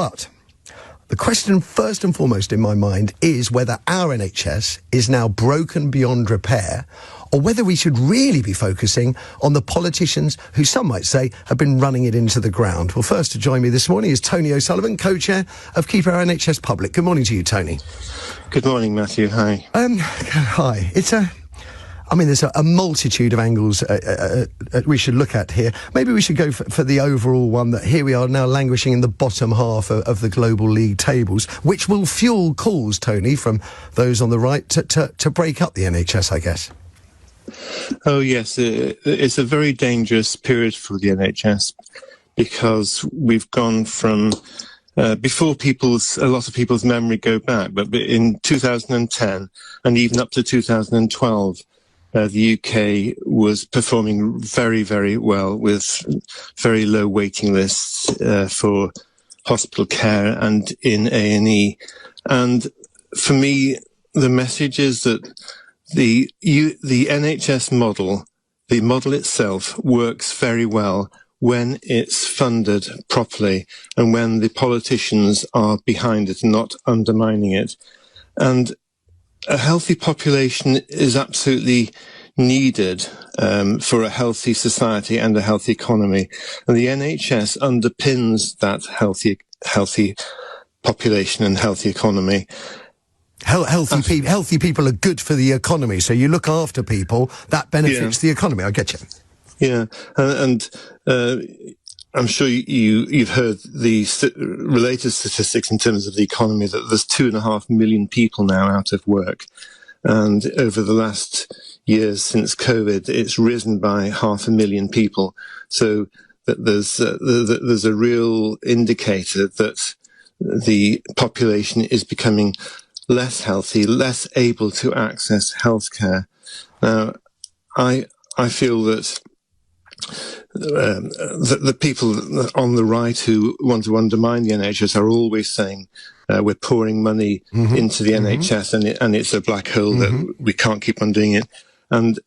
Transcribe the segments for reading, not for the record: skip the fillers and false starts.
But the question first and foremost in my mind is whether our NHS is now broken beyond repair, or whether we should really be focusing on the politicians who some might say have been running it into the ground. Well, first to join me this morning is Tony O'Sullivan, co-chair of Keep Our NHS Public. Good morning to you, Tony. Good morning, Matthew. Hi. Hi. There's a multitude of angles we should look at here. Maybe we should go for the overall one that here we are now languishing in the bottom half of the global league tables, which will fuel calls, Tony, from those on the right to break up the NHS, I guess. Oh, yes. It's a very dangerous period for the NHS because we've gone from... before a lot of people's memory go back, but in 2010 and even up to 2012, the UK was performing very, very well with very low waiting lists for hospital care and in A&E. And for me, the message is that the NHS model, the model itself, works very well when it's funded properly and when the politicians are behind it and not undermining it. And a healthy population is absolutely needed for a healthy society and a healthy economy. And the NHS underpins that healthy population and healthy economy. Healthy people are good for the economy. So you look after people, that benefits the economy. I get you. Yeah, and I'm sure you've heard the related statistics in terms of the economy, that there's 2.5 million people now out of work. And over the last years since COVID, it's risen by 500,000 people. So that there's a real indicator that the population is becoming less healthy, less able to access healthcare. Now, I feel that the people on the right who want to undermine the NHS are always saying we're pouring money into the NHS and it's a black hole that we can't keep on doing it. And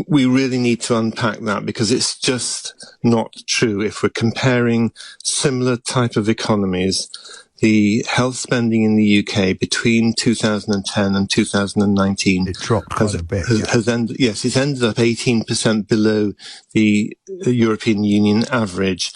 we really need to unpack that because it's just not true. If we're comparing similar type of economies, the health spending in the UK between 2010 and 2019 it dropped quite a bit. It's ended up 18% below the European Union average.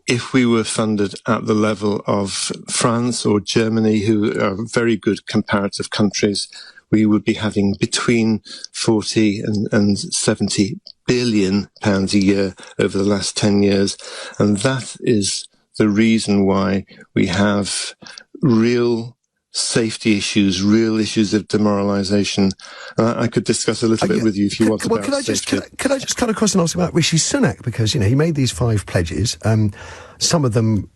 If we were funded at the level of France or Germany, who are very good comparative countries, we would be having between 40 and 70 billion pounds a year over the last 10 years. And that is the reason why we have real safety issues, real issues of demoralisation. I could discuss a little bit with you if you want. Well, could I just cut across and ask about Rishi Sunak, because he made these 5 pledges. Some of them,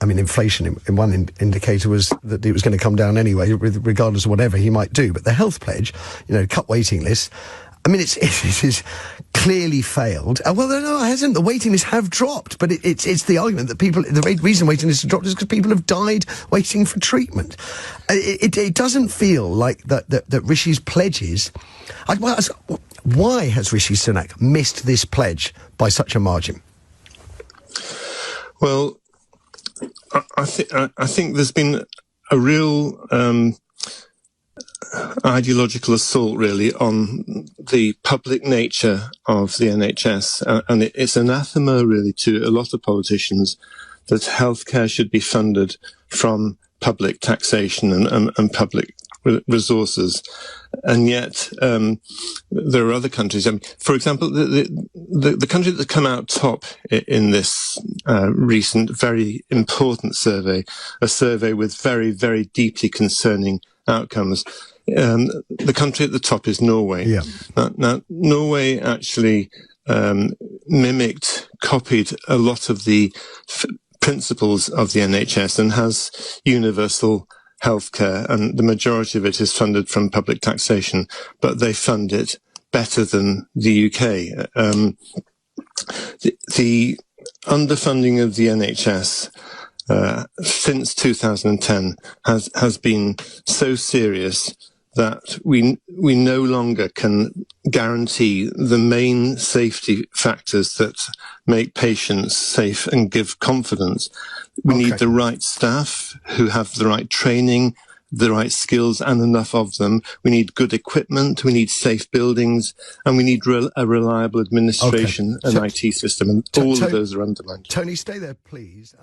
inflation in one indicator was that it was going to come down anyway, regardless of whatever he might do. But the health pledge, cut waiting lists. It is clearly failed. Well, no, it hasn't. The waiting lists have dropped, but it's the argument that the reason waiting lists have dropped is because people have died waiting for treatment. It doesn't feel like that Rishi's pledges. Why has Rishi Sunak missed this pledge by such a margin? Well, I think there's been a real ideological assault really on the public nature of the NHS, and it's anathema really to a lot of politicians that healthcare should be funded from public taxation and public resources. And yet there are other countries. For example, the country that come out top in this recent very important survey, a survey with very, very deeply concerning outcomes, the country at the top is Norway. Yeah. Now Norway actually copied a lot of the principles of the NHS and has universal healthcare, and the majority of it is funded from public taxation, but they fund it better than the UK. The underfunding of the NHS since 2010 has been so serious that we no longer can guarantee the main safety factors that make patients safe and give confidence. We need the right staff who have the right training, the right skills, and enough of them. We need good equipment, we need safe buildings, and we need a reliable administration and IT system, and all of those are undermined. Tony, stay there, please.